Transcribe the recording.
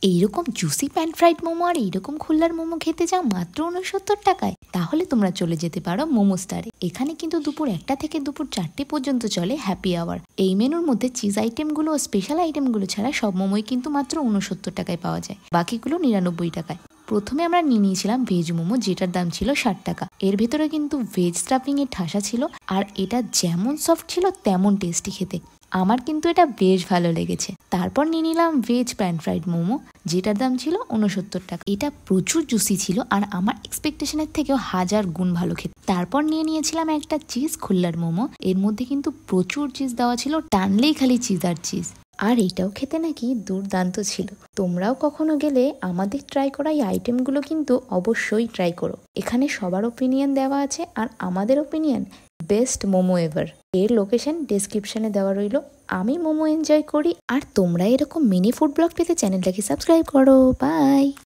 এইরকম juicy pan fried momo আর এইরকম খুলনার মোমো খেতে যাও মাত্র 69 টাকায়, তাহলে তোমরা চলে যেতে পারো মোমো স্টারে। এখানে কিন্তু দুপুর 1টা থেকে দুপুর 4টে পর্যন্ত চলে হ্যাপি আওয়ার। এই মেনুর মধ্যে চিজ আইটেমগুলো ও স্পেশাল আইটেমগুলো ছাড়া সব মোমোই কিন্তু মাত্র 69 টাকায় পাওয়া যায়, বাকিগুলো 99 টাকায়। প্রথমে আমরা নিয়ে নিয়েছিলাম ভেজ মোমো, যেটার দাম ছিল 60 টাকা। এর ভেতরে কিন্তু ভেজ স্টাফিং এর ঠাসা ছিল, আর এটা যেমন সফট ছিল তেমন টেস্টি খেতে। আমার কিন্তু এটা বেশ ভালো লেগেছে। তারপর নিয়ে নিলাম ভেজ প্যান ফ্রাইড মোমো, যেটার দাম ছিল 69 টাকা। এটা প্রচুর জুসি ছিল আর আমার এক্সপেকটেশনের থেকেও 1000 গুণ ভালো খেতে। তারপর নিয়ে নিয়েছিলাম একটা চিজ খুল্লার মোমো। এর মধ্যে কিন্তু প্রচুর চিজ দেওয়া ছিল, টানলেই খালি চিজ আর চিজ। আর এটাও খেতে নাকি দুর্দান্ত ছিল। তোমরাও কখনো গেলে আমাদের ট্রাই করা এই আইটেমগুলো কিন্তু অবশ্যই ট্রাই করো। এখানে সবার ওপিনিয়ন দেওয়া আছে, আর আমাদের ওপিনিয়ন বেস্ট মোমো এভার। এর লোকেশন ডেসক্রিপশনে দেওয়া রইল। আমি মোমো এনজয় করি, আর তোমরা এরকম মিনি ফুড ব্লগ পেতে চ্যানেলটাকে সাবস্ক্রাইব করো। বাই।